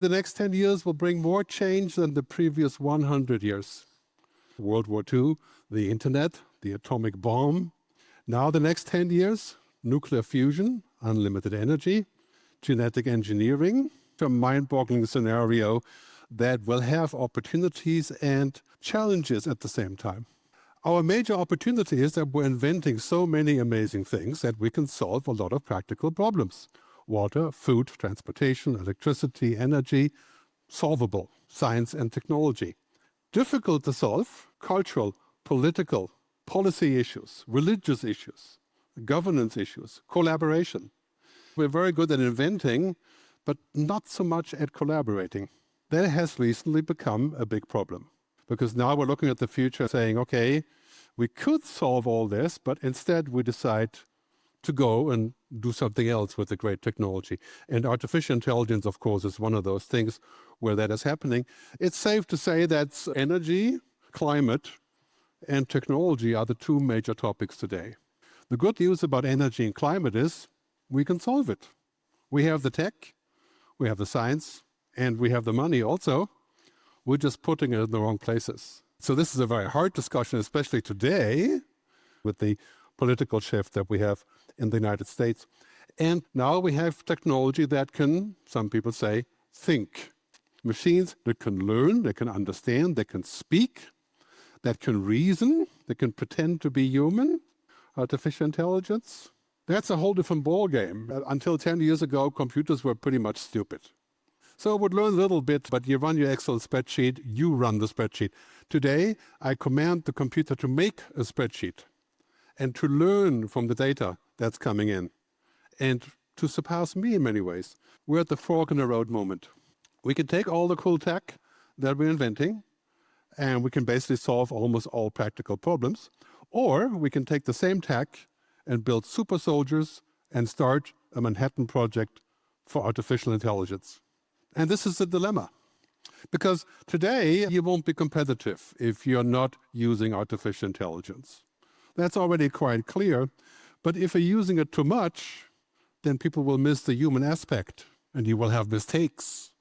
The next 10 years will bring more change than the previous 100 years. World War II, the internet, the atomic bomb. Now the next 10 years, nuclear fusion, unlimited energy, genetic engineering, a mind-boggling scenario that will have opportunities and challenges at the same time. Our major opportunity is that we're inventing so many amazing things that we can solve a lot of practical problems. Water, food, transportation, electricity, energy, solvable, science and technology. Difficult to solve, cultural, political, policy issues, religious issues, governance issues, collaboration. We're very good at inventing, but not so much at collaborating. That has recently become a big problem. Because now we're looking at the future saying, okay, we could solve all this, but instead we decide to go and do something else with the great technology. And artificial intelligence, of course, is one of those things where that is happening. It's safe to say that energy, climate, and technology are the two major topics today. The good news about energy and climate is we can solve it. We have the tech, we have the science, and we have the money also. We're just putting it in the wrong places. So this is a very hard discussion, especially today, with the political shift that we have in the United States. And now we have technology that can, some people say, think. Machines that can learn, they can understand, they can speak, that can reason, they can pretend to be human. Artificial intelligence, that's a whole different ballgame. Until 10 years ago, computers were pretty much stupid. So it would learn a little bit, but you run your Excel spreadsheet, you run the spreadsheet. Today, I command the computer to make a spreadsheet and to learn from the data that's coming in and to surpass me in many ways. We're at the fork in the road moment. We can take all the cool tech that we're inventing and we can basically solve almost all practical problems. Or we can take the same tech and build super soldiers and start a Manhattan Project for artificial intelligence. And this is the dilemma. Because today, you won't be competitive if you're not using artificial intelligence. That's already quite clear. But if you're using it too much, then people will miss the human aspect. And you will have mistakes.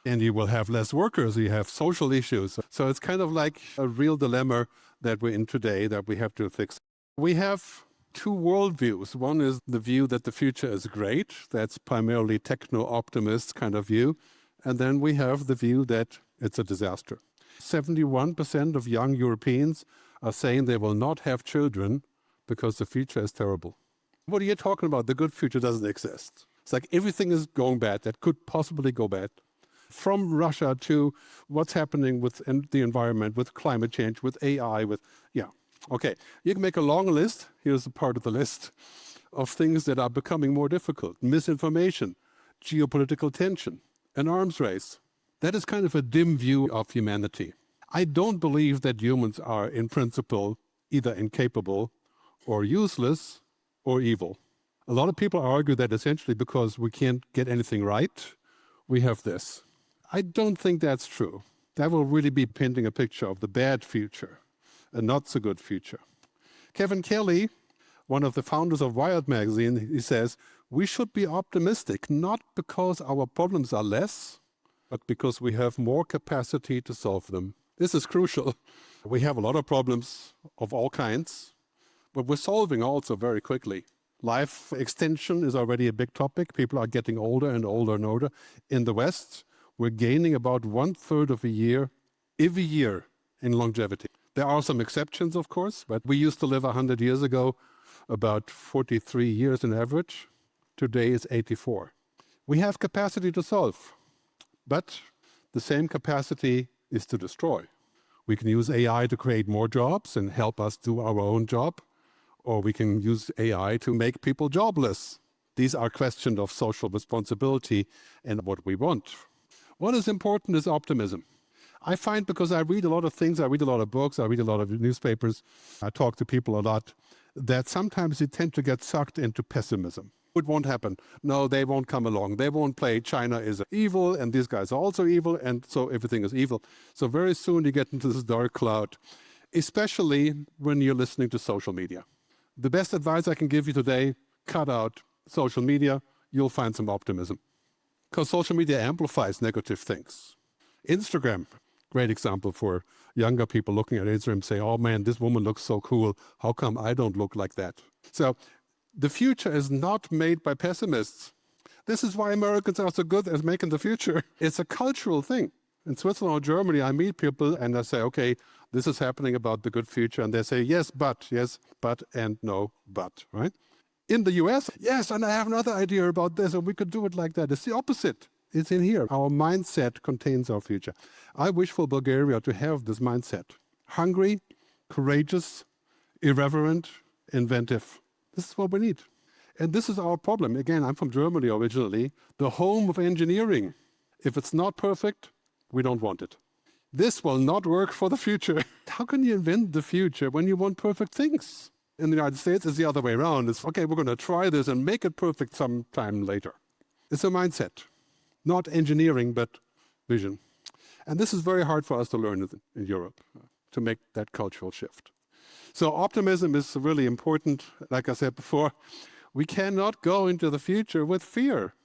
And you will have less workers. You have social issues. So it's kind of like a real dilemma that we're in today that we have to fix. We have two worldviews. One is the view that the future is great. That's primarily techno-optimist kind of view. And then we have the view that it's a disaster. 71% of young Europeans are saying they will not have children because the future is terrible. What are you talking about? The good future doesn't exist. It's like everything is going bad that could possibly go bad. From Russia to what's happening with the environment, with climate change, with AI, with, yeah. Okay, you can make a long list. Here's a part of the list of things that are becoming more difficult. Misinformation, geopolitical tension, an arms race. That is kind of a dim view of humanity. I don't believe that humans are, in principle, either incapable or useless or evil. A lot of people argue that essentially because we can't get anything right, we have this. I don't think that's true. That will really be painting a picture of the bad future, a not so good future. Kevin Kelly, one of the founders of Wired magazine, he says, we should be optimistic, not because our problems are less, but because we have more capacity to solve them. This is crucial. We have a lot of problems of all kinds, but we're solving also very quickly. Life extension is already a big topic. People are getting older and older and older. In the West, we're gaining about 1/3 of a year every year in longevity. There are some exceptions, of course, but we used to live 100 years ago about 43 years on average. Today is 84. We have capacity to solve, but the same capacity is to destroy. We can use AI to create more jobs and help us do our own job, or we can use AI to make people jobless. These are questions of social responsibility and what we want. What is important is optimism. I find, because I read a lot of things, I read a lot of books, I read a lot of newspapers, I talk to people a lot, that sometimes you tend to get sucked into pessimism. It won't happen. No, they won't come along. They won't play China is evil and these guys are also evil and so everything is evil. So very soon you get into this dark cloud, especially when you're listening to social media. The best advice I can give you today, cut out social media, you'll find some optimism. because social media amplifies negative things. Instagram, great example for younger people looking at Instagram and say, oh man, this woman looks so cool. How come I don't look like that? So the future is not made by pessimists. This is why Americans are so good at making the future. It's a cultural thing. In Switzerland or Germany, I meet people and I say, okay, this is happening about the good future. And they say, yes, but, and no, but, right? In the US, yes, and I have another idea about this, and we could do it like that. It's the opposite. It's in here. Our mindset contains our future. I wish for Bulgaria to have this mindset. Hungry, courageous, irreverent, inventive. This is what we need. And this is our problem. Again, I'm from Germany originally, the home of engineering. If it's not perfect, we don't want it. This will not work for the future. How can you invent the future when you want perfect things? In the United States, it's the other way around. It's, okay, we're going to try this and make it perfect sometime later. It's a mindset, not engineering, but vision. And this is very hard for us to learn in Europe, to make that cultural shift. So optimism is really important. Like I said before, we cannot go into the future with fear.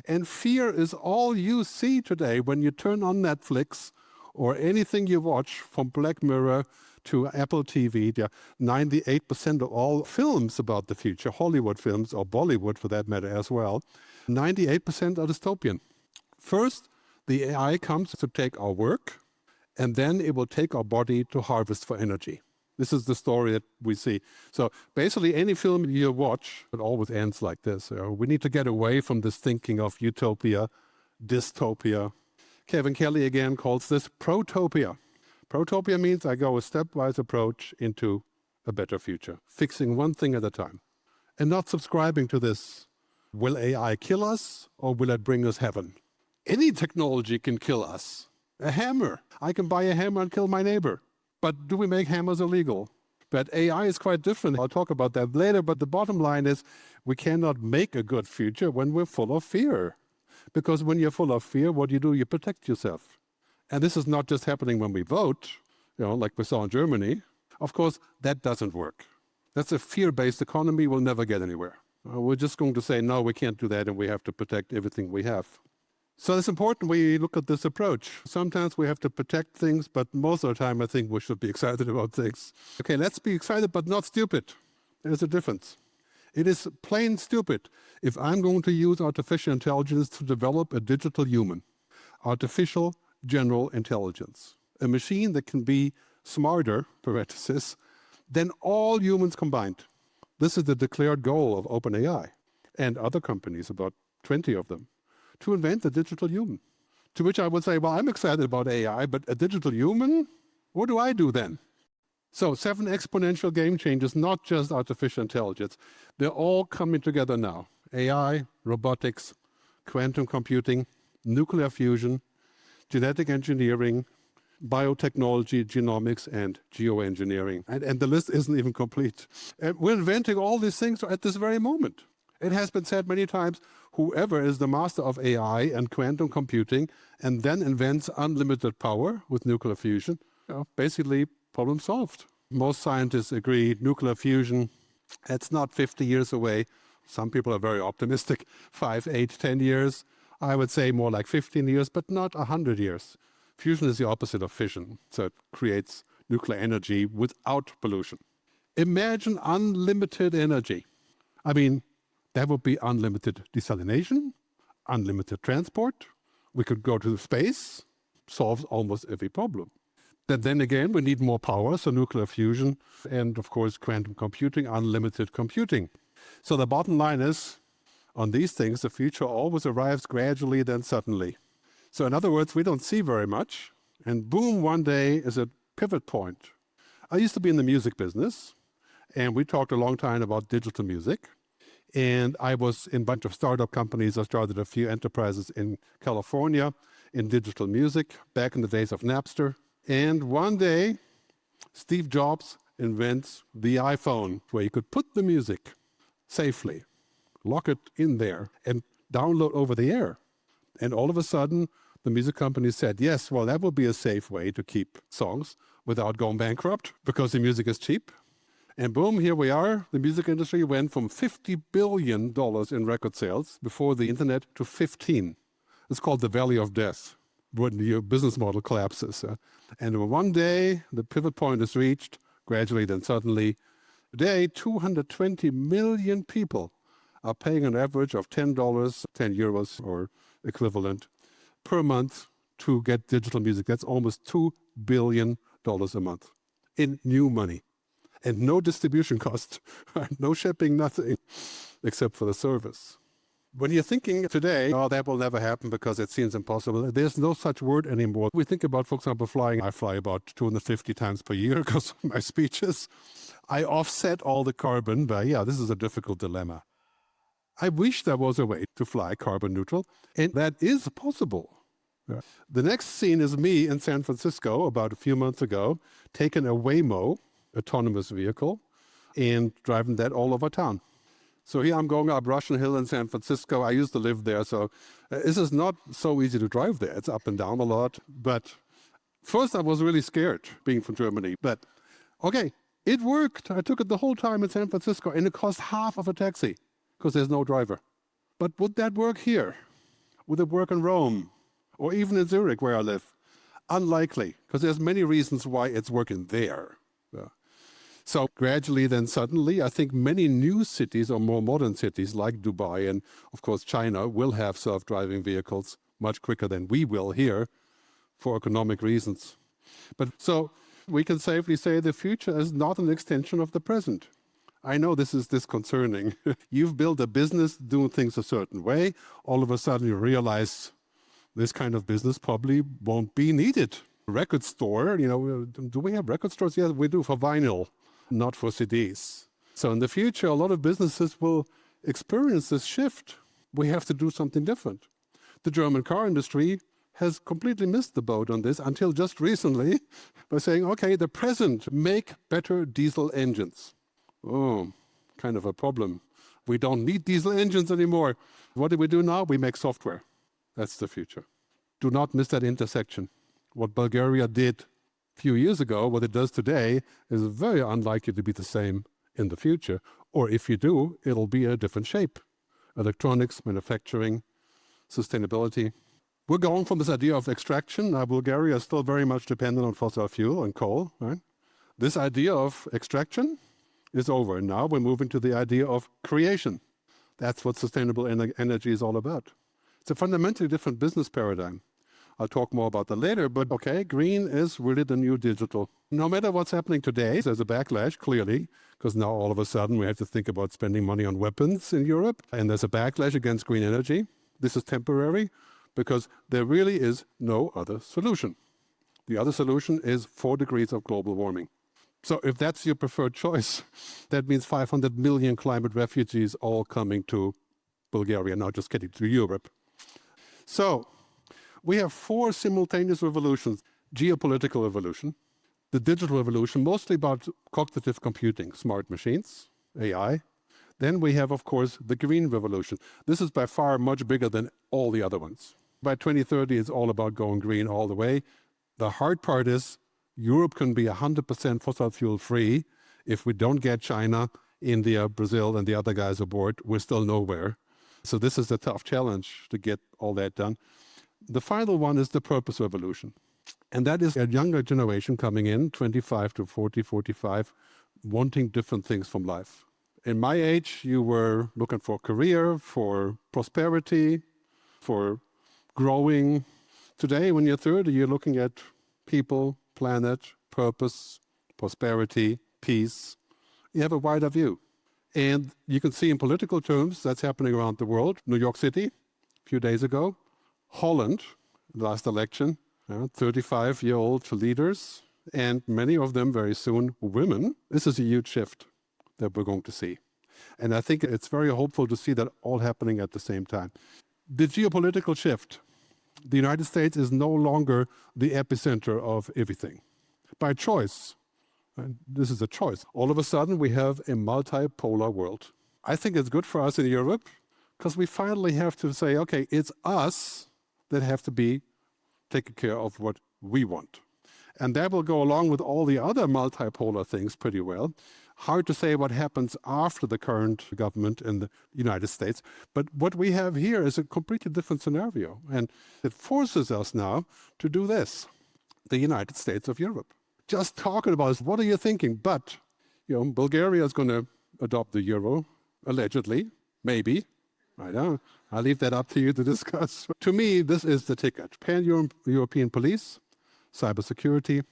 And fear is all you see today when you turn on Netflix or anything you watch, from Black Mirror to Apple TV. 98% of all films about the future, Hollywood films or Bollywood for that matter as well, 98% are dystopian. First, the AI comes to take our work, and then it will take our body to harvest for energy. This is the story that we see. So basically any film you watch, it always ends like this. We need to get away from this thinking of utopia, dystopia. Kevin Kelly again calls this protopia. Protopia means I go a stepwise approach into a better future, fixing one thing at a time, and not subscribing to this, will AI kill us or will it bring us heaven? Any technology can kill us. A hammer. I can buy a hammer and kill my neighbor. But do we make hammers illegal? But AI is quite different. I'll talk about that later. But the bottom line is we cannot make a good future when we're full of fear. Because when you're full of fear, what do? You protect yourself. And this is not just happening when we vote, like we saw in Germany. Of course, that doesn't work. That's a fear-based economy. We'll never get anywhere. We're just going to say, no, we can't do that, and we have to protect everything we have. So it's important we look at this approach. Sometimes we have to protect things, but most of the time I think we should be excited about things. Okay, let's be excited, but not stupid. There's a difference. It is plain stupid if I'm going to use artificial intelligence to develop a digital human. Artificial general intelligence. A machine that can be smarter, parenthesis, than all humans combined. This is the declared goal of OpenAI and other companies, about 20 of them, to invent the digital human. To which I would say, well, I'm excited about AI, but a digital human? What do I do then? So 7 exponential game changers, not just artificial intelligence. They're all coming together now. AI, robotics, quantum computing, nuclear fusion, genetic engineering, biotechnology, genomics, and geoengineering. And the list isn't even complete. And we're inventing all these things at this very moment. It has been said many times, whoever is the master of AI and quantum computing and then invents unlimited power with nuclear fusion, basically problem solved. Most scientists agree nuclear fusion, it's not 50 years away. Some people are very optimistic, 5, 8, 10 years. I would say more like 15 years, but not 100 years. Fusion is the opposite of fission, so it creates nuclear energy without pollution. Imagine unlimited energy. I mean, that would be unlimited desalination, unlimited transport. We could go to space, solves almost every problem. Then again, we need more power, so nuclear fusion, and of course, quantum computing, unlimited computing. So the bottom line is, on these things, the future always arrives gradually, then suddenly. So in other words, we don't see very much, and boom, one day is a pivot point. I used to be in the music business, and we talked a long time about digital music. And I was in a bunch of startup companies. I started a few enterprises in California in digital music back in the days of Napster. And one day, Steve Jobs invents the iPhone, where you could put the music safely, lock it in there, and download over the air. And all of a sudden, the music company said, yes, well, that would be a safe way to keep songs without going bankrupt, because the music is cheap. And boom, here we are. The music industry went from $50 billion in record sales before the internet to 15. It's called the Valley of Death, when your business model collapses. And one day, the pivot point is reached, gradually, then suddenly. Today, 220 million people are paying an average of $10, 10 euros or equivalent per month to get digital music. That's almost $2 billion a month in new money. And no distribution cost, no shipping, nothing, except for the service. When you're thinking today, oh, that will never happen because it seems impossible, there's no such word anymore. We think about, for example, flying. I fly about 250 times per year because of my speeches. I offset all the carbon, but yeah, this is a difficult dilemma. I wish there was a way to fly carbon neutral, and that is possible. Yeah. The next scene is me in San Francisco about a few months ago, taking a Waymo autonomous vehicle and driving that all over town. So here I'm going up Russian Hill in San Francisco. I used to live there, so this is not so easy to drive there. It's up and down a lot. But first I was really scared being from Germany. But okay, it worked. I took it the whole time in San Francisco, and it cost half of a taxi because there's no driver. But would that work here? Would it work in Rome or even in Zurich where I live? Unlikely, because there's many reasons why it's working there. Yeah. So gradually, then suddenly, I think many new cities or more modern cities like Dubai and, of course, China will have self-driving vehicles much quicker than we will here for economic reasons. But so we can safely say the future is not an extension of the present. I know this is disconcerting. You've built a business doing things a certain way. All of a sudden, you realize this kind of business probably won't be needed. Record store, do we have record stores? Yes, we do for vinyl, not for CDs. So in the future, a lot of businesses will experience this shift. We have to do something different. The German car industry has completely missed the boat on this until just recently by saying, okay, the present, make better diesel engines. Oh, kind of a problem. We don't need diesel engines anymore. What do we do now? We make software. That's the future. Do not miss that intersection. What Bulgaria did a few years ago, what it does today, is very unlikely to be the same in the future. Or if you do, it'll be a different shape. Electronics, manufacturing, sustainability. We're going from this idea of extraction. Bulgaria is still very much dependent on fossil fuel and coal. Right? This idea of extraction is over. And now we're moving to the idea of creation. That's what sustainable energy is all about. It's a fundamentally different business paradigm. I'll talk more about that later, but okay, green is really the new digital. No matter what's happening today, there's a backlash, clearly, because now all of a sudden we have to think about spending money on weapons in Europe, and there's a backlash against green energy. This is temporary, because there really is no other solution. The other solution is 4 degrees of global warming. So if that's your preferred choice, that means 500 million climate refugees all coming to Bulgaria, not just getting to Europe. So we have 4 simultaneous revolutions. Geopolitical revolution, the digital revolution, mostly about cognitive computing, smart machines, AI. Then we have, of course, the green revolution. This is by far much bigger than all the other ones. By 2030, it's all about going green all the way. The hard part is Europe can be 100% fossil fuel free. If we don't get China, India, Brazil, and the other guys aboard, we're still nowhere. So this is a tough challenge to get all that done. The final one is the purpose revolution. And that is a younger generation coming in, 25 to 40, 45, wanting different things from life. In my age, you were looking for a career, for prosperity, for growing. Today, when you're 30, you're looking at people, planet, purpose, prosperity, peace. You have a wider view. And you can see in political terms that's happening around the world. New York City, a few days ago. Holland, last election, 35-year-old leaders, and many of them very soon women. This is a huge shift that we're going to see. And I think it's very hopeful to see that all happening at the same time. The geopolitical shift. The United States is no longer the epicenter of everything. By choice. And this is a choice. All of a sudden, we have a multipolar world. I think it's good for us in Europe because we finally have to say, okay, it's us that have to be taking care of what we want. And that will go along with all the other multipolar things pretty well. Hard to say what happens after the current government in the United States. But what we have here is a completely different scenario. And it forces us now to do this, the United States of Europe. Just talking about this, what are you thinking? But, Bulgaria is going to adopt the euro, allegedly, maybe. I don't know. I'll leave that up to you to discuss. To me, this is the ticket. Pan-European police, cybersecurity,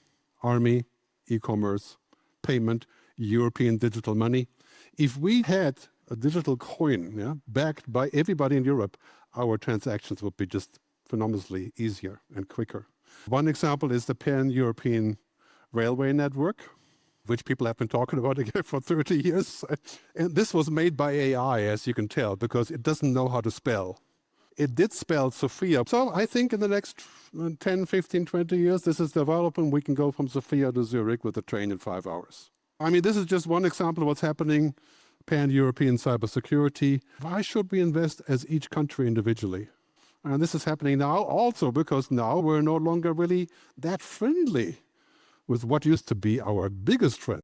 army, e-commerce, payment, European digital money. If we had a digital coin backed by everybody in Europe, our transactions would be just phenomenally easier and quicker. One example is the pan-European railway network, which people have been talking about again for 30 years. And this was made by AI, as you can tell, because it doesn't know how to spell. It did spell Sofia. So I think in the next 10, 15, 20 years, this is developing. We can go from Sofia to Zurich with a train in 5 hours. I mean, this is just one example of what's happening. Pan-European cybersecurity. Why should we invest as each country individually? And this is happening now also because now we're no longer really that friendly with what used to be our biggest threat.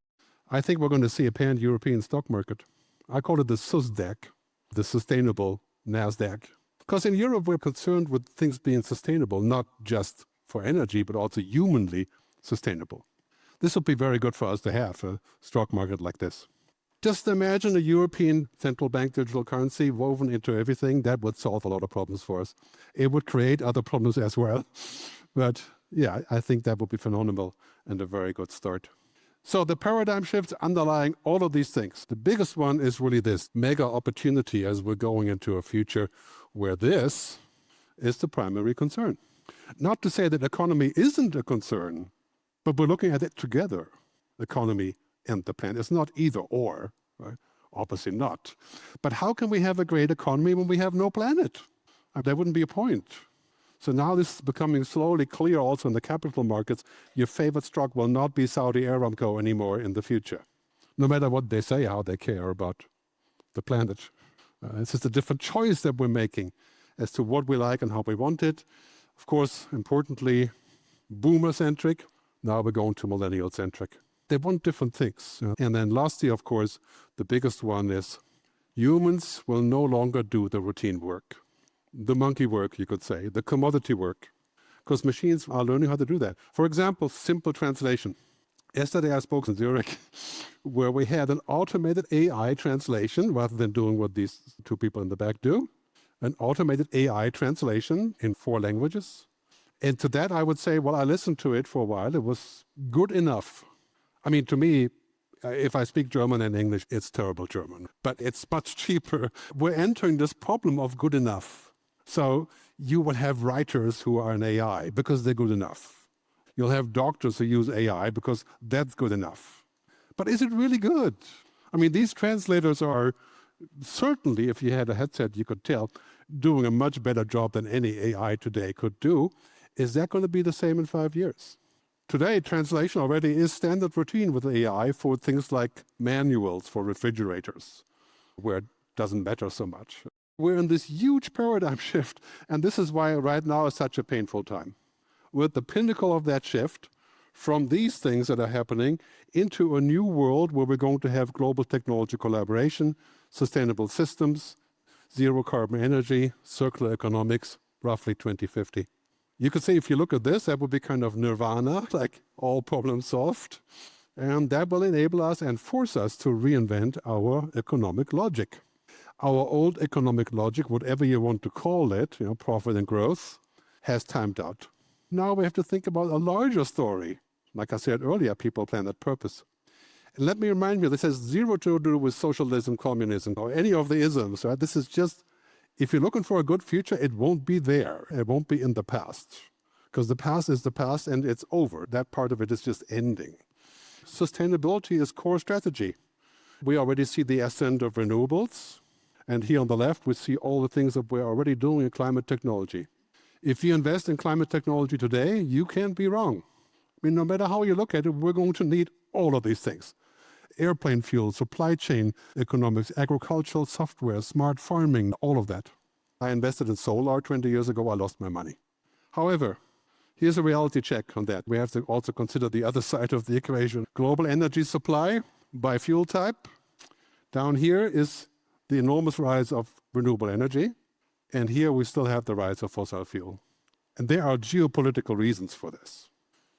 I think we're going to see a pan-European stock market. I call it the SUSDAC, the sustainable NASDAQ. Because in Europe, we're concerned with things being sustainable, not just for energy, but also humanly sustainable. This would be very good for us to have a stock market like this. Just imagine a European central bank digital currency woven into everything. That would solve a lot of problems for us. It would create other problems as well. But yeah, I think that would be phenomenal and a very good start. So the paradigm shifts underlying all of these things. The biggest one is really this mega opportunity as we're going into a future where this is the primary concern. Not to say that economy isn't a concern, but we're looking at it together, economy and the planet. It's not either or, right? Obviously not. But how can we have a great economy when we have no planet? There wouldn't be a point. So now this is becoming slowly clear also in the capital markets. Your favorite stock will not be Saudi Aramco anymore in the future, no matter what they say, how they care about the planet. This is a different choice that we're making as to what we like and how we want it. Of course, importantly, boomer-centric. Now we're going to millennial-centric. They want different things. And then lastly, of course, the biggest one is humans will no longer do the routine work. The monkey work, you could say, the commodity work, because machines are learning how to do that. For example, simple translation. Yesterday I spoke in Zurich, where we had an automated AI translation, rather than doing what these two people in the back do, an automated AI translation in 4 languages. And to that I would say, well, I listened to it for a while. It was good enough. I mean, to me, if I speak German and English, it's terrible German, but it's much cheaper. We're entering this problem of good enough. So you will have writers who are in AI because they're good enough. You'll have doctors who use AI because that's good enough. But is it really good? I mean, these translators are certainly, if you had a headset, you could tell, doing a much better job than any AI today could do. Is that going to be the same in 5 years? Today, translation already is standard routine with AI for things like manuals for refrigerators, where it doesn't matter so much. We're in this huge paradigm shift, and this is why right now is such a painful time. We're at the pinnacle of that shift from these things that are happening into a new world where we're going to have global technology collaboration, sustainable systems, zero carbon energy, circular economics, roughly 2050. You could say if you look at this, that would be kind of nirvana, like all problems solved. And that will enable us and force us to reinvent our economic logic. Our old economic logic, whatever you want to call it, profit and growth, has timed out. Now we have to think about a larger story. Like I said earlier, people, planet, purpose. And let me remind you, this has zero to do with socialism, communism, or any of the isms. Right? This is just, if you're looking for a good future, it won't be there. It won't be in the past. Because the past is the past and it's over. That part of it is just ending. Sustainability is core strategy. We already see the ascent of renewables. And here on the left, we see all the things that we're already doing in climate technology. If you invest in climate technology today, you can't be wrong. I mean, no matter how you look at it, we're going to need all of these things. Airplane fuel, supply chain economics, agricultural software, smart farming, all of that. I invested in solar 20 years ago, I lost my money. However, here's a reality check on that. We have to also consider the other side of the equation. Global energy supply, by fuel type. Down here is the enormous rise of renewable energy. And here we still have the rise of fossil fuel. And there are geopolitical reasons for this.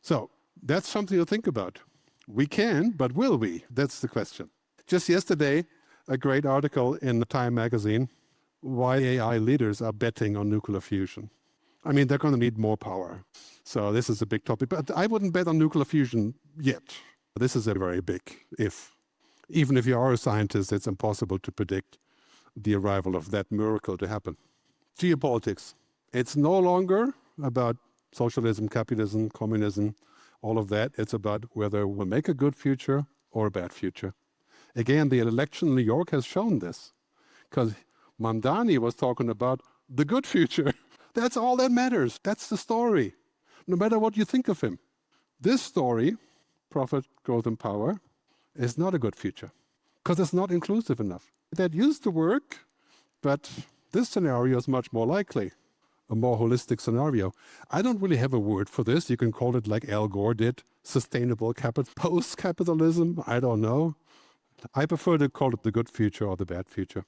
So that's something to think about. We can, but will we? That's the question. Just yesterday, a great article in Time magazine, why AI leaders are betting on nuclear fusion. I mean, they're going to need more power. So this is a big topic. But I wouldn't bet on nuclear fusion yet. This is a very big if. Even if you are a scientist, it's impossible to predict the arrival of that miracle to happen. Geopolitics. It's no longer about socialism, capitalism, communism, all of that. It's about whether we'll make a good future or a bad future. Again, the election in New York has shown this, because Mamdani was talking about the good future. That's all that matters. That's the story, no matter what you think of him. This story, profit, growth, and power, is not a good future, because it's not inclusive enough. That used to work, but this scenario is much more likely, a more holistic scenario. I don't really have a word for this. You can call it like Al Gore did, sustainable post-capitalism. I don't know. I prefer to call it the good future or the bad future.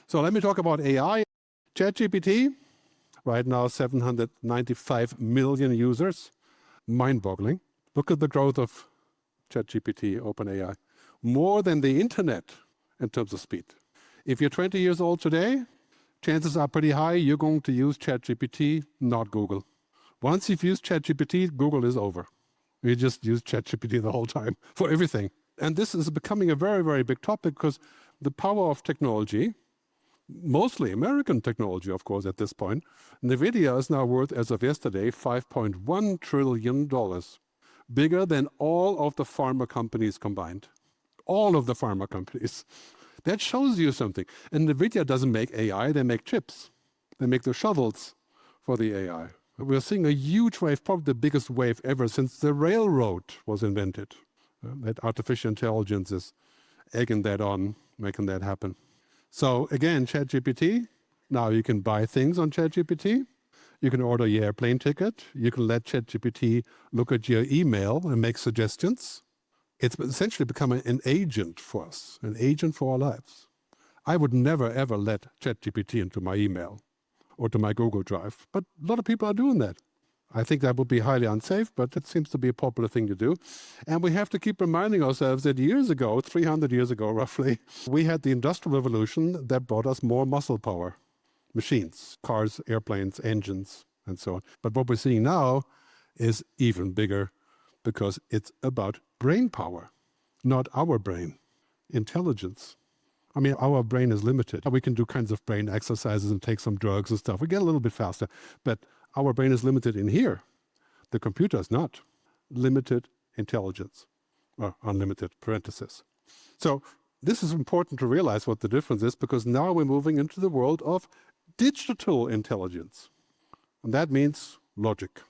So let me talk about AI. ChatGPT, right now 795 million users. Mind-boggling. Look at the growth of ChatGPT, OpenAI. More than the internet in terms of speed. If you're 20 years old today, chances are pretty high you're going to use ChatGPT, not Google. Once you've used ChatGPT, Google is over. You just use ChatGPT the whole time for everything. And this is becoming a very, very big topic because the power of technology, mostly American technology, of course, at this point, NVIDIA is now worth, as of yesterday, $5.1 trillion, bigger than all of the pharma companies combined. All of the pharma companies. That shows you something. And NVIDIA doesn't make AI, they make chips. They make the shovels for the AI. We're seeing a huge wave, probably the biggest wave ever since the railroad was invented. That artificial intelligence is egging that on, making that happen. So again, ChatGPT, now you can buy things on ChatGPT. You can order your airplane ticket. You can let ChatGPT look at your email and make suggestions. It's essentially become an agent for us, an agent for our lives. I would never, ever let ChatGPT into my email or to my Google Drive, but a lot of people are doing that. I think that would be highly unsafe, but it seems to be a popular thing to do. And we have to keep reminding ourselves that years ago, 300 years ago roughly, we had the Industrial Revolution that brought us more muscle power. Machines, cars, airplanes, engines, and so on. But what we're seeing now is even bigger because it's about brain power, not our brain, intelligence. I mean, our brain is limited. We can do kinds of brain exercises and take some drugs and stuff. We get a little bit faster, but our brain is limited in here. The computer is not. Limited intelligence, or unlimited parenthesis. So this is important to realize what the difference is, because now we're moving into the world of digital intelligence. And that means logic,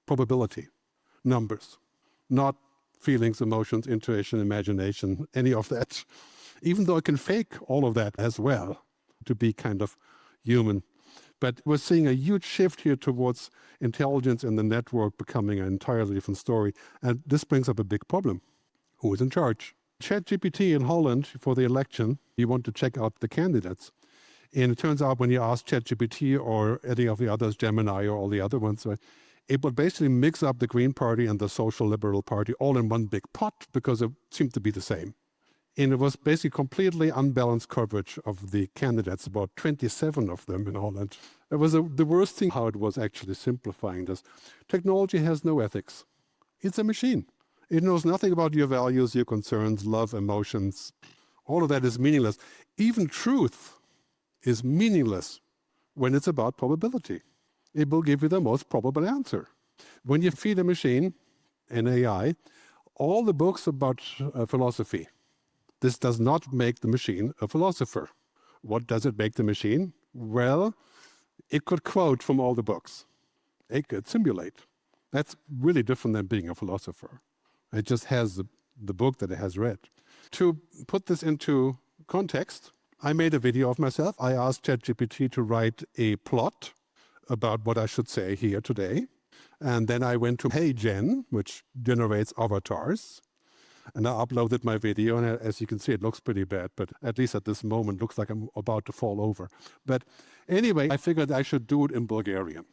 probability, numbers, not feelings, emotions, intuition, imagination, any of that. Even though it can fake all of that as well to be kind of human. But we're seeing a huge shift here towards intelligence and the network becoming an entirely different story. And this brings up a big problem. Who is in charge? ChatGPT in Holland for the election, you want to check out the candidates. And it turns out when you ask ChatGPT or any of the others, Gemini or all the other ones, it would basically mix up the Green Party and the Social Liberal Party all in one big pot because it seemed to be the same. And it was basically completely unbalanced coverage of the candidates, about 27 of them in Holland. It was the worst thing how it was actually simplifying this. Technology has no ethics. It's a machine. It knows nothing about your values, your concerns, love, emotions. All of that is meaningless. Even truth is meaningless when it's about probability. It will give you the most probable answer. When you feed a machine, an AI, all the books about philosophy, this does not make the machine a philosopher. What does it make the machine? Well, it could quote from all the books. It could simulate. That's really different than being a philosopher. It just has the book that it has read. To put this into context, I made a video of myself. I asked ChatGPT to write a plot about what I should say here today. And then I went to Hey Gen, which generates avatars. And I uploaded my video, and as you can see, it looks pretty bad, but at least at this moment, looks like I'm about to fall over. But anyway, I figured I should do it in Bulgarian.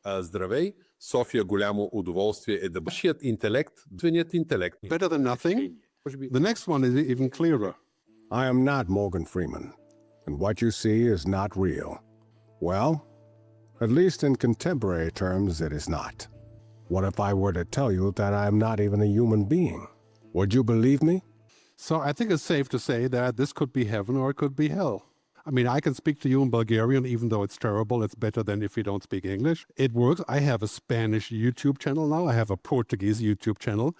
Здравей, София, голямо удоволствие е да вашият интелект, двеният интелект. Better than nothing. The next one is even clearer. I am not Morgan Freeman, and what you see is not real. Well, at least in contemporary terms, it is not. What if I were to tell you that I am not even a human being? Would you believe me? So I think it's safe to say that this could be heaven or it could be hell. I mean, I can speak to you in Bulgarian, even though it's terrible. It's better than if you don't speak English. It works. I have a Spanish YouTube channel now. I have a Portuguese YouTube channel.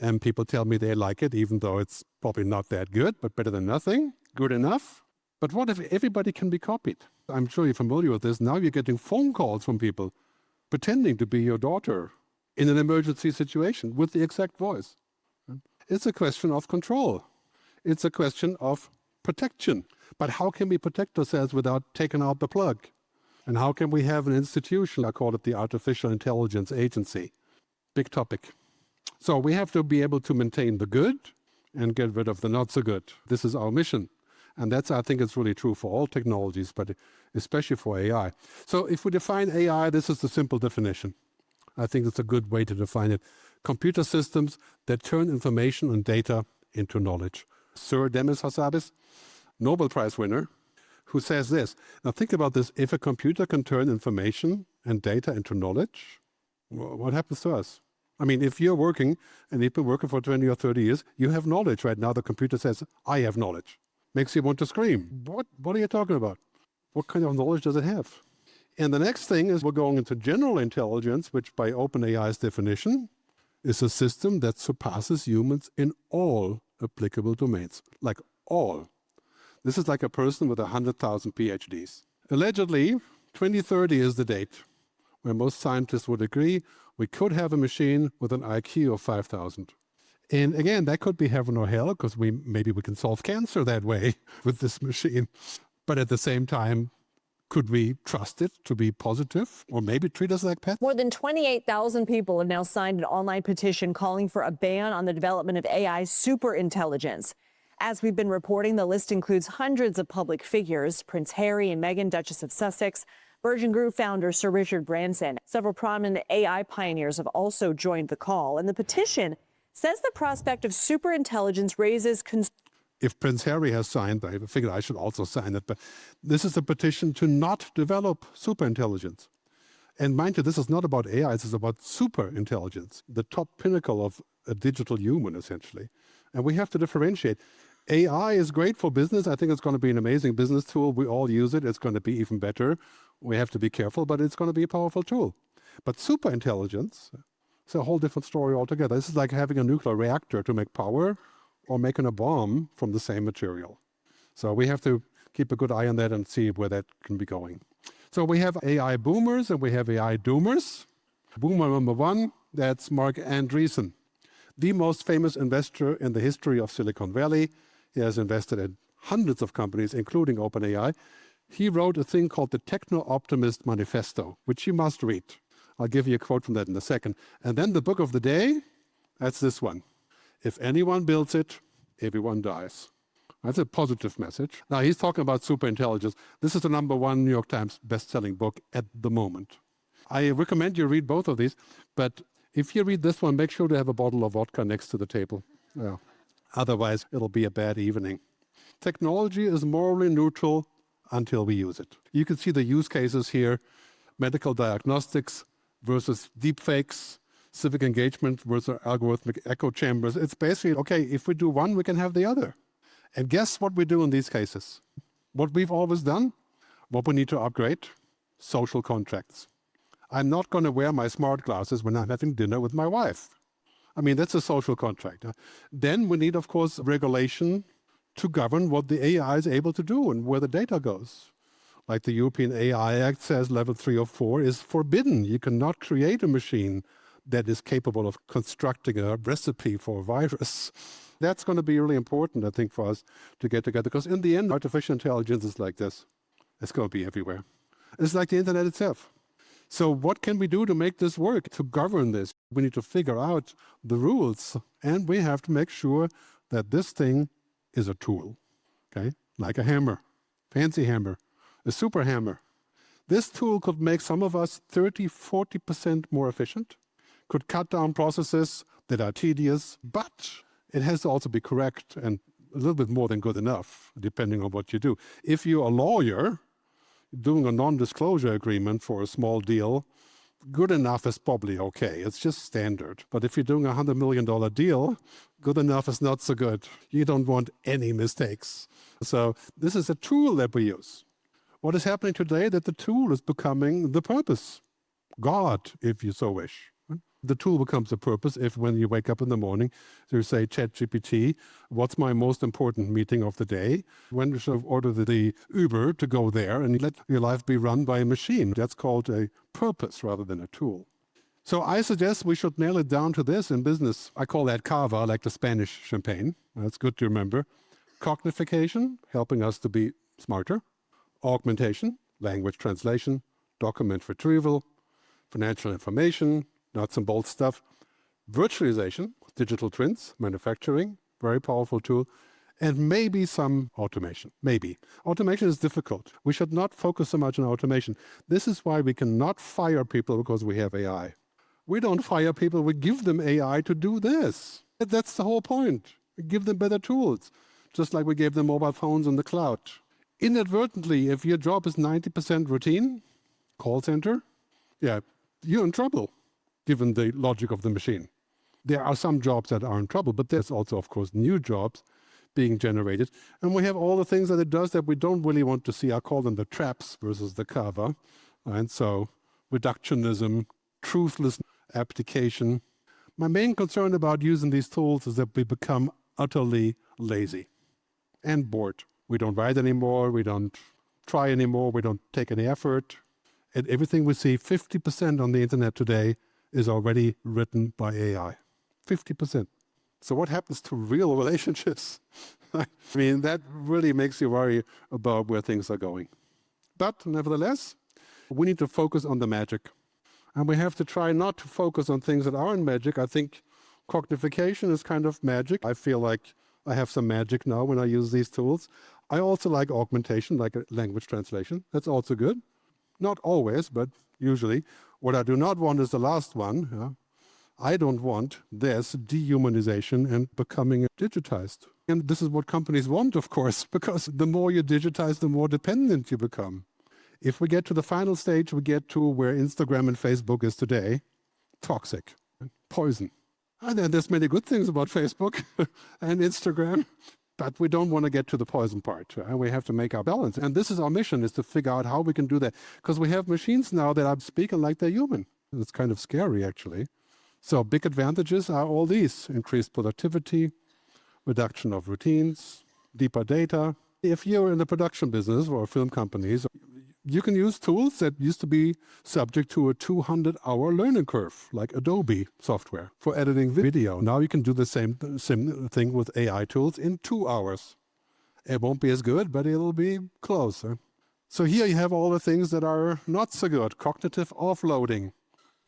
And people tell me they like it, even though it's probably not that good, but better than nothing. Good enough. But what if everybody can be copied? I'm sure you're familiar with this. Now you're getting phone calls from people pretending to be your daughter in an emergency situation with the exact voice. It's a question of control. It's a question of protection. But how can we protect ourselves without taking out the plug? And how can we have an institution? I call it the Artificial Intelligence Agency. Big topic. So we have to be able to maintain the good and get rid of the not so good. This is our mission. And that's, I think it's really true for all technologies, but especially for AI. So if we define AI, this is the simple definition. I think it's a good way to define it. Computer systems that turn information and data into knowledge. Sir Demis Hassabis, Nobel Prize winner, who says this. Now think about this. If a computer can turn information and data into knowledge, what happens to us? I mean, if you're working and you've been working for 20 or 30 years, you have knowledge right now. The computer says, I have knowledge. Makes you want to scream. What are you talking about? What kind of knowledge does it have? And the next thing is we're going into general intelligence, which by OpenAI's definition is a system that surpasses humans in all applicable domains, like all. This is like a person with 100,000 PhDs. Allegedly, 2030 is the date where most scientists would agree we could have a machine with an IQ of 5,000. And again, that could be heaven or hell, because maybe we can solve cancer that way with this machine. But at the same time, could we trust it to be positive or maybe treat us like pets? More than 28,000 people have now signed an online petition calling for a ban on the development of AI superintelligence. As we've been reporting, the list includes hundreds of public figures: Prince Harry and Meghan, Duchess of Sussex, Virgin Group founder Sir Richard Branson. Several prominent AI pioneers have also joined the call, and the petition says the prospect of superintelligence raises If Prince Harry has signed, I figured I should also sign it, but this is a petition to not develop superintelligence. And mind you, this is not about AI, this is about superintelligence, the top pinnacle of a digital human, essentially. And we have to differentiate. AI is great for business. I think it's going to be an amazing business tool. We all use it. It's going to be even better. We have to be careful, but it's going to be a powerful tool. But superintelligence is a whole different story altogether. This is like having a nuclear reactor to make power or making a bomb from the same material. So we have to keep a good eye on that and see where that can be going. So we have AI boomers and we have AI doomers. Boomer number one, that's Mark Andreessen, the most famous investor in the history of Silicon Valley. He has invested in hundreds of companies, including OpenAI. He wrote a thing called the Techno-Optimist Manifesto, which you must read. I'll give you a quote from that in a second. And then the book of the day, that's this one. If anyone builds it, everyone dies. That's a positive message. Now, he's talking about superintelligence. This is the #1 New York Times best-selling book at the moment. I recommend you read both of these, but if you read this one, make sure to have a bottle of vodka next to the table. Yeah. Otherwise, it'll be a bad evening. Technology is morally neutral until we use it. You can see the use cases here: medical diagnostics versus deepfakes, civic engagement versus algorithmic echo chambers. It's basically, okay, if we do one, we can have the other. And guess what we do in these cases? What we've always done, what we need to upgrade: social contracts. I'm not going to wear my smart glasses when I'm having dinner with my wife. I mean, that's a social contract. Then we need, of course, regulation to govern what the AI is able to do and where the data goes. Like the European AI Act says, level 3 or 4 is forbidden. You cannot create a machine that is capable of constructing a recipe for a virus. That's going to be really important, I think, for us to get together. Because in the end, artificial intelligence is like this. It's going to be everywhere. It's like the internet itself. So what can we do to make this work, to govern this? We need to figure out the rules, and we have to make sure that this thing is a tool, okay? Like a hammer, fancy hammer, a super hammer. This tool could make some of us 30, 40% more efficient, could cut down processes that are tedious, but it has to also be correct and a little bit more than good enough, depending on what you do. If you're a lawyer doing a non-disclosure agreement for a small deal, good enough is probably okay. It's just standard. But if you're doing a $100 million deal, good enough is not so good. You don't want any mistakes. So this is a tool that we use. What is happening today that the tool is becoming the purpose. God, if you so wish. The tool becomes a purpose if when you wake up in the morning, you say, ChatGPT, what's my most important meeting of the day? When should I order the Uber to go there and let your life be run by a machine? That's called a purpose rather than a tool. So I suggest we should nail it down to this in business. I call that cava, like the Spanish champagne. That's good to remember. Cognification, helping us to be smarter. Augmentation, language translation. Document retrieval. Financial information. Nuts and bolts stuff. Virtualization, digital twins, manufacturing, very powerful tool, and maybe some automation, maybe. Automation is difficult. We should not focus so much on automation. This is why we cannot fire people because we have AI. We don't fire people, we give them AI to do this. That's the whole point. We give them better tools, just like we gave them mobile phones in the cloud. Inadvertently, if your job is 90% routine, call center, yeah, you're in trouble, given the logic of the machine. There are some jobs that are in trouble, but there's also, of course, new jobs being generated. And we have all the things that it does that we don't really want to see. I call them the traps versus the cover. And so reductionism, truthless abdication. My main concern about using these tools is that we become utterly lazy and bored. We don't write anymore, we don't try anymore, we don't take any effort. And everything we see, 50% on the internet today, is already written by AI. 50%. So what happens to real relationships? I mean, that really makes you worry about where things are going. But nevertheless, we need to focus on the magic. And we have to try not to focus on things that aren't magic. I think cognification is kind of magic. I feel like I have some magic now when I use these tools. I also like augmentation, like a language translation. That's also good. Not always, but usually. What I do not want is the last one. I don't want this dehumanization and becoming digitized. And this is what companies want, of course, because the more you digitize, the more dependent you become. If we get to the final stage, we get to where Instagram and Facebook is today, toxic, poison. And then there's many good things about Facebook and Instagram, but we don't want to get to the poison part. We have to make our balance. And this is our mission, is to figure out how we can do that. Because we have machines now that are speaking like they're human. It's kind of scary, actually. So big advantages are all these: increased productivity, reduction of routines, deeper data. If you're in the production business or film companies, you can use tools that used to be subject to a 200-hour learning curve, like Adobe software for editing video. Now you can do the same thing with AI tools in 2 hours. It won't be as good, but it'll be closer. So here you have all the things that are not so good. Cognitive offloading.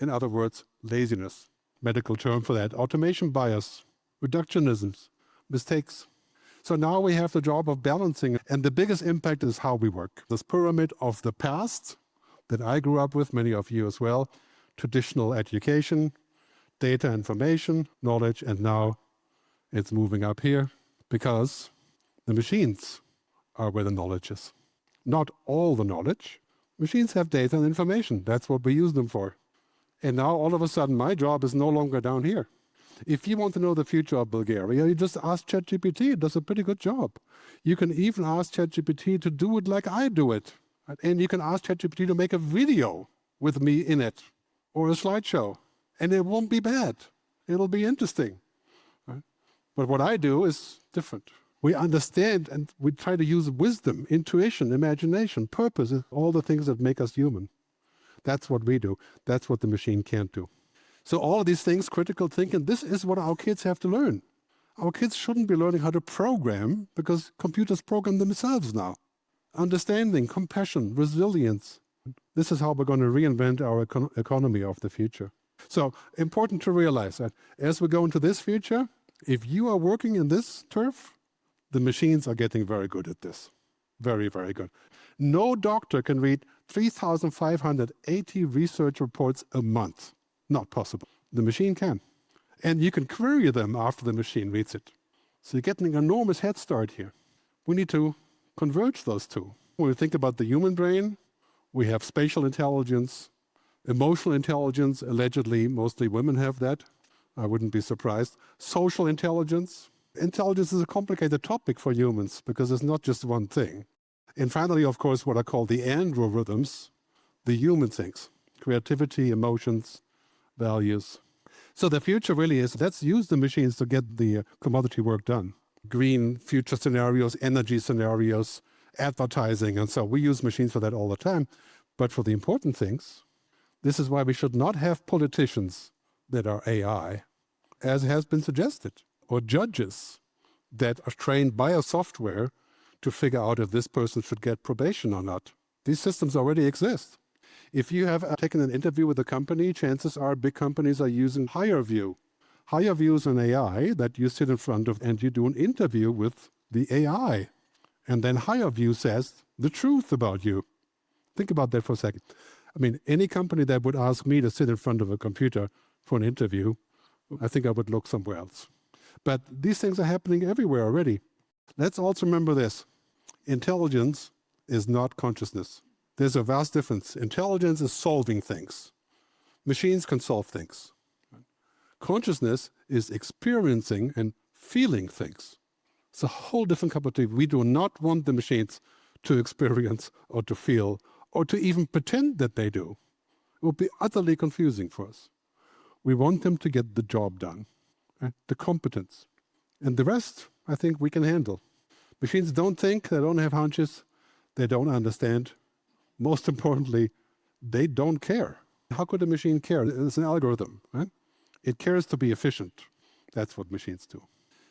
In other words, laziness. Medical term for that. Automation bias. Reductionisms. Mistakes. So now we have the job of balancing, and the biggest impact is how we work. This pyramid of the past that I grew up with, many of you as well, traditional education, data, information, knowledge, and now it's moving up here because the machines are where the knowledge is. Not all the knowledge. Machines have data and information. That's what we use them for. And now all of a sudden my job is no longer down here. If you want to know the future of Bulgaria, you just ask ChatGPT. It does a pretty good job. You can even ask ChatGPT to do it like I do it. And you can ask ChatGPT to make a video with me in it or a slideshow. And it won't be bad. It'll be interesting. Right? But what I do is different. We understand and we try to use wisdom, intuition, imagination, purpose, all the things that make us human. That's what we do. That's what the machine can't do. So all of these things, critical thinking, this is what our kids have to learn. Our kids shouldn't be learning how to program because computers program themselves now. Understanding, compassion, resilience, This is how we're going to reinvent our economy of the future. So important to realize that as we go into this future, if you are working in this turf, the machines are getting very good at this. Very, very good. No doctor can read 3,580 research reports a month. Not possible. The machine can. And you can query them after the machine reads it. So you're getting an enormous head start here. We need to converge those two. When we think about the human brain, we have spatial intelligence, emotional intelligence, allegedly mostly women have that. I wouldn't be surprised. Social intelligence. Intelligence is a complicated topic for humans because it's not just one thing. And finally, of course, what I call the andro rhythms, the human things, creativity, emotions, values. So the future really is, let's use the machines to get the commodity work done. Green future scenarios, energy scenarios, advertising, and so we use machines for that all the time. But for the important things, this is why we should not have politicians that are AI, as has been suggested, or judges that are trained by a software to figure out if this person should get probation or not. These systems already exist. If you have taken an interview with a company, chances are big companies are using HireVue. HireVue is an AI that you sit in front of and you do an interview with the AI. And then HireVue says the truth about you. Think about that for a second. I mean, any company that would ask me to sit in front of a computer for an interview, I think I would look somewhere else. But these things are happening everywhere already. Let's also remember this. Intelligence is not consciousness. There's a vast difference. Intelligence is solving things. Machines can solve things. Consciousness is experiencing and feeling things. It's a whole different cup of tea. We do not want the machines to experience or to feel or to even pretend that they do. It would be utterly confusing for us. We want them to get the job done, right? The competence. And the rest, I think we can handle. Machines don't think, they don't have hunches, they don't understand. Most importantly, they don't care. How could a machine care? It's an algorithm, right? It cares to be efficient. That's what machines do.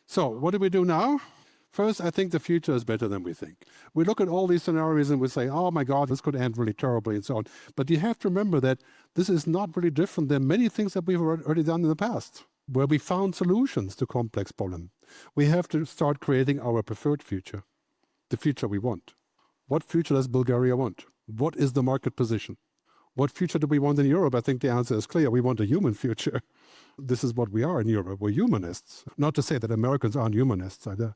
So what do we do now? First, I think the future is better than we think. We look at all these scenarios and we say, oh my God, this could end really terribly and so on. But you have to remember that this is not really different than many things that we've already done in the past, where we found solutions to complex problems. We have to start creating our preferred future, the future we want. What future does Bulgaria want? What is the market position? What future do we want in Europe? I think the answer is clear. We want a human future. This is what we are in Europe. We're humanists. Not to say that Americans aren't humanists either.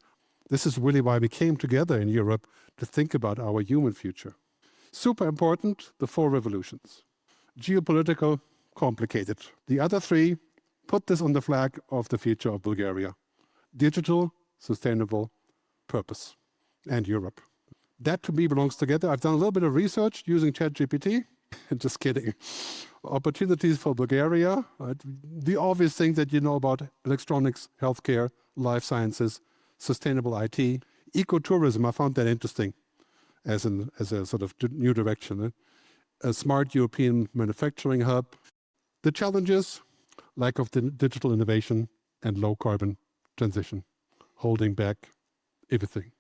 This is really why we came together in Europe to think about our human future. Super important, the 4 revolutions. Geopolitical, complicated. The other 3, put this on the flag of the future of Bulgaria. Digital, sustainable, purpose, and Europe. That to me belongs together. I've done a little bit of research using ChatGPT. Just kidding. Opportunities for Bulgaria. The obvious things that you know about electronics, healthcare, life sciences, sustainable IT, ecotourism. I found that interesting as a sort of new direction. A smart European manufacturing hub. The challenges, lack of digital innovation and low carbon transition, holding back everything.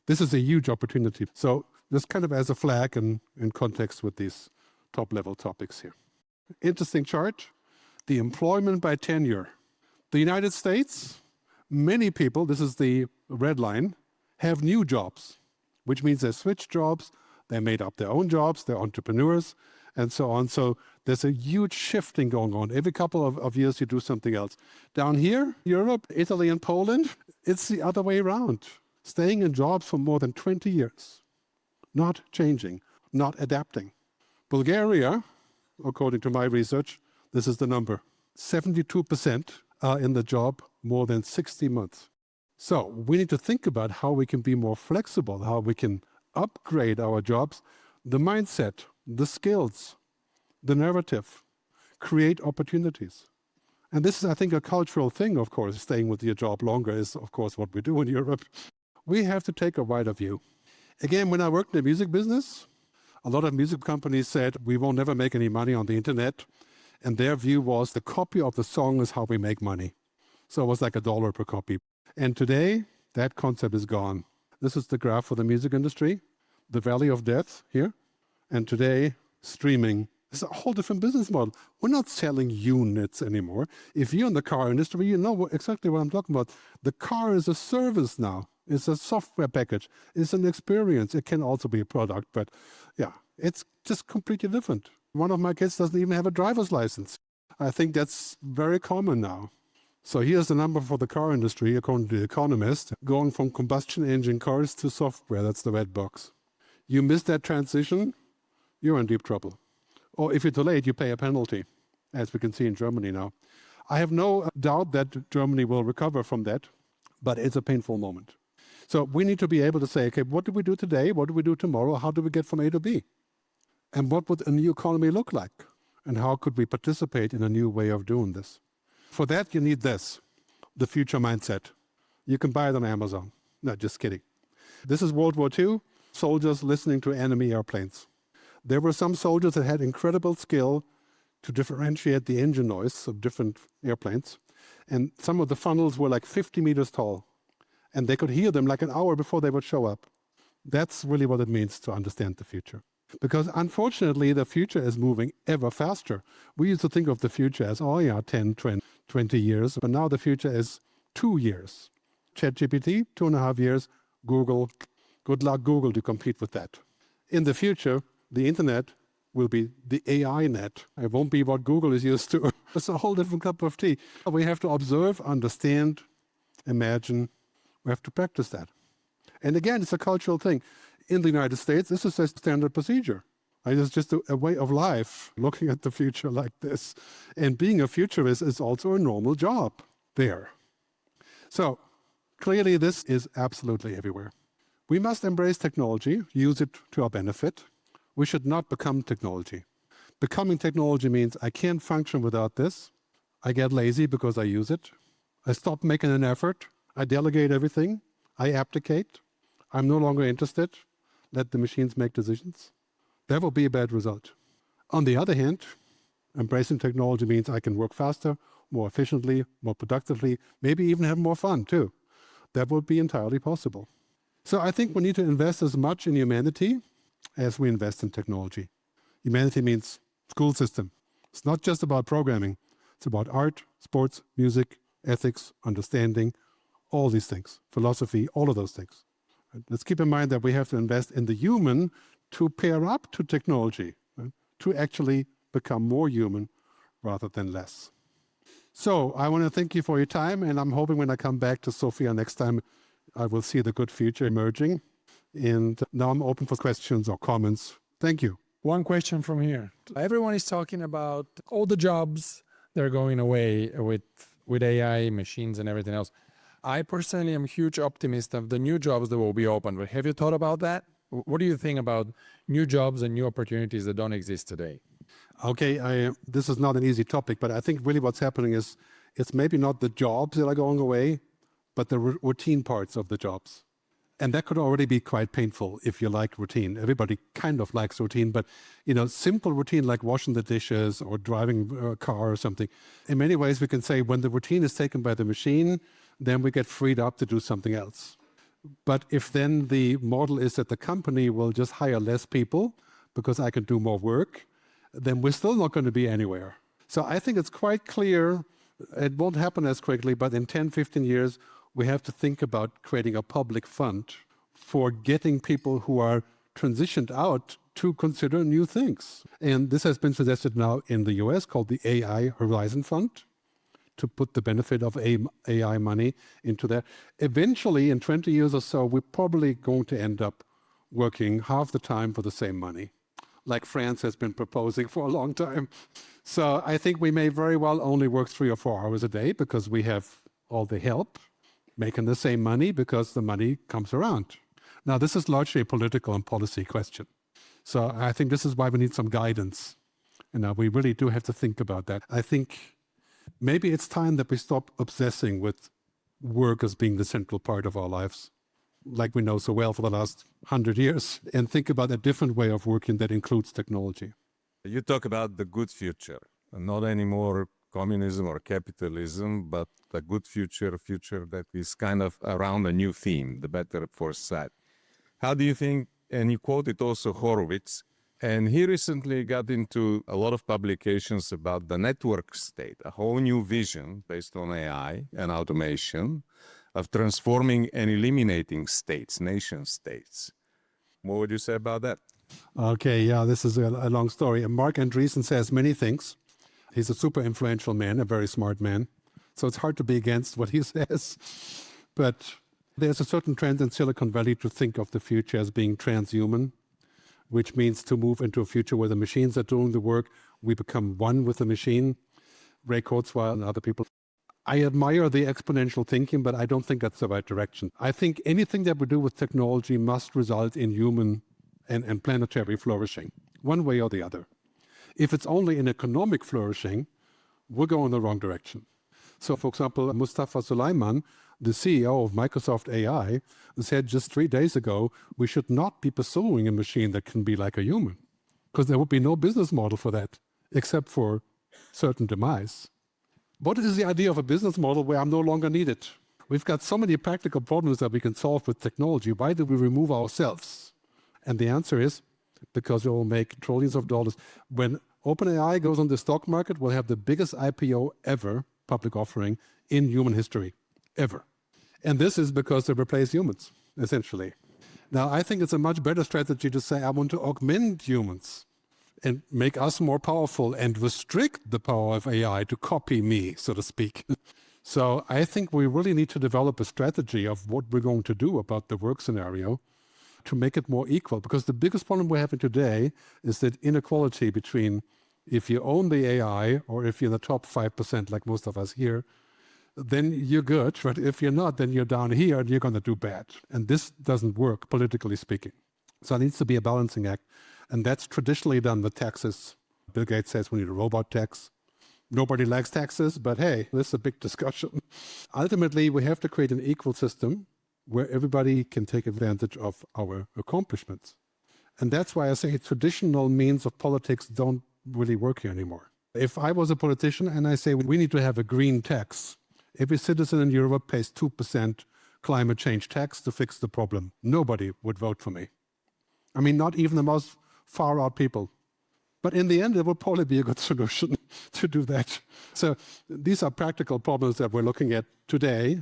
This is a huge opportunity. So just kind of as a flag and in context with these top-level topics here. Interesting chart. The employment by tenure. The United States, many people, this is the red line, have new jobs, which means they switch jobs, they made up their own jobs, they're entrepreneurs, and so on. So there's a huge shifting going on. Every couple of years you do something else. Down here, Europe, Italy, and Poland, it's the other way around. Staying in jobs for more than 20 years. Not changing, not adapting. Bulgaria, according to my research, this is the number. 72% are in the job more than 60 months. So we need to think about how we can be more flexible, how we can upgrade our jobs, the mindset, the skills, the narrative, create opportunities. And this is, I think, a cultural thing, of course. Staying with your job longer is, of course, what we do in Europe. We have to take a wider view. Again, when I worked in the music business, a lot of music companies said, we will never make any money on the internet. And their view was the copy of the song is how we make money. So it was like $1 per copy. And today, that concept is gone. This is the graph for the music industry, the valley of death here. And today, streaming. It's a whole different business model. We're not selling units anymore. If you're in the car industry, you know exactly what I'm talking about. The car is a service now. It's a software package. It's an experience. It can also be a product, but yeah, it's just completely different. One of my kids doesn't even have a driver's license. I think that's very common now. So here's the number for the car industry, according to the Economist, going from combustion engine cars to software. That's the red box. You miss that transition, you're in deep trouble. Or if you're too late, you pay a penalty, as we can see in Germany now. I have no doubt that Germany will recover from that, but it's a painful moment. So we need to be able to say, okay, what do we do today? What do we do tomorrow? How do we get from A to B? And what would a new economy look like? And how could we participate in a new way of doing this? For that, you need this, the future mindset. You can buy it on Amazon. No, just kidding. This is World War II, soldiers listening to enemy airplanes. There were some soldiers that had incredible skill to differentiate the engine noise of different airplanes. And some of the funnels were like 50 meters tall. And they could hear them like an hour before they would show up. That's really what it means to understand the future. Because unfortunately, the future is moving ever faster. We used to think of the future as, 10, 20 years. But now the future is 2 years. ChatGPT, 2.5 years. Google, good luck Google to compete with that. In the future, the internet will be the AI net. It won't be what Google is used to. It's a whole different cup of tea. We have to observe, understand, imagine. We have to practice that. And again, it's a cultural thing. In the United States, this is a standard procedure. It's just a way of life, looking at the future like this. And being a futurist is also a normal job there. So clearly, this is absolutely everywhere. We must embrace technology, use it to our benefit. We should not become technology. Becoming technology means I can't function without this. I get lazy because I use it. I stop making an effort. I delegate everything. I abdicate. I'm no longer interested. Let the machines make decisions. That will be a bad result. On the other hand, embracing technology means I can work faster, more efficiently, more productively, maybe even have more fun too. That would be entirely possible. So I think we need to invest as much in humanity as we invest in technology. Humanity means school system. It's not just about programming. It's about art, sports, music, ethics, understanding, all these things, philosophy, all of those things. Let's keep in mind that we have to invest in the human to pair up to technology, right? To actually become more human rather than less. So I want to thank you for your time, and I'm hoping when I come back to Sofia next time, I will see the good future emerging. And now I'm open for questions or comments. Thank you. One question from here. Everyone is talking about all the jobs that are going away with AI, machines, and everything else. I personally am a huge optimist of the new jobs that will be open. But have you thought about that? What do you think about new jobs and new opportunities that don't exist today? Okay, this is not an easy topic, but I think really what's happening is it's maybe not the jobs that are going away, but the routine parts of the jobs. And that could already be quite painful if you like routine. Everybody kind of likes routine, but simple routine like washing the dishes or driving a car or something. In many ways, we can say when the routine is taken by the machine, then we get freed up to do something else. But if then the model is that the company will just hire less people because I can do more work, then we're still not going to be anywhere. So I think it's quite clear, it won't happen as quickly, but in 10, 15 years, we have to think about creating a public fund for getting people who are transitioned out to consider new things. And this has been suggested now in the US called the AI Horizon Fund, to put the benefit of AI money into that. Eventually, in 20 years or so, we're probably going to end up working half the time for the same money, like France has been proposing for a long time. So I think we may very well only work 3 or 4 hours a day because we have all the help, making the same money because the money comes around. Now, this is largely a political and policy question. So I think this is why we need some guidance. And we really do have to think about that. I think maybe it's time that we stop obsessing with work as being the central part of our lives, like we know so well for the last 100 years, and think about a different way of working that includes technology. You talk about the good future, not anymore communism or capitalism, but a good future that is kind of around a new theme, the better for society. How do you think, and you quoted also Horowitz, And he recently got into a lot of publications about the network state, a whole new vision based on AI and automation of transforming and eliminating states, nation states. What would you say about that? Okay, yeah, this is a long story. And Mark Andreessen says many things. He's a super influential man, a very smart man. So it's hard to be against what he says. But there's a certain trend in Silicon Valley to think of the future as being transhuman, which means to move into a future where the machines are doing the work. We become one with the machine. Ray Kurzweil and other people. I admire the exponential thinking, but I don't think that's the right direction. I think anything that we do with technology must result in human and planetary flourishing, one way or the other. If it's only in economic flourishing, we're going the wrong direction. So, for example, Mustafa Suleyman, the CEO of Microsoft AI, said just 3 days ago, we should not be pursuing a machine that can be like a human, because there would be no business model for that, except for certain demise. What is the idea of a business model where I'm no longer needed? We've got so many practical problems that we can solve with technology. Why do we remove ourselves? And the answer is because it will make trillions of dollars. When OpenAI goes on the stock market, we'll have the biggest IPO ever, public offering, in human history, ever. And this is because they replace humans, essentially. Now, I think it's a much better strategy to say, I want to augment humans and make us more powerful and restrict the power of AI to copy me, so to speak. So I think we really need to develop a strategy of what we're going to do about the work scenario to make it more equal. Because the biggest problem we're having today is that inequality between if you own the AI or if you're in the top 5%, like most of us here, then you're good. But if you're not, then you're down here and you're going to do bad. And this doesn't work, politically speaking. So it needs to be a balancing act. And that's traditionally done with taxes. Bill Gates says we need a robot tax. Nobody likes taxes, but hey, this is a big discussion. Ultimately, we have to create an equal system where everybody can take advantage of our accomplishments. And that's why I say traditional means of politics don't really work here anymore. If I was a politician and I say we need to have a green tax, every citizen in Europe pays 2% climate change tax to fix the problem, nobody would vote for me. I mean, not even the most far-out people. But in the end, it will probably be a good solution to do that. So these are practical problems that we're looking at today.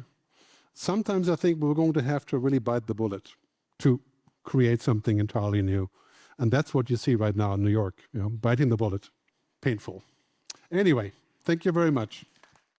Sometimes I think we're going to have to really bite the bullet to create something entirely new. And that's what you see right now in New York, biting the bullet. Painful. Anyway, thank you very much.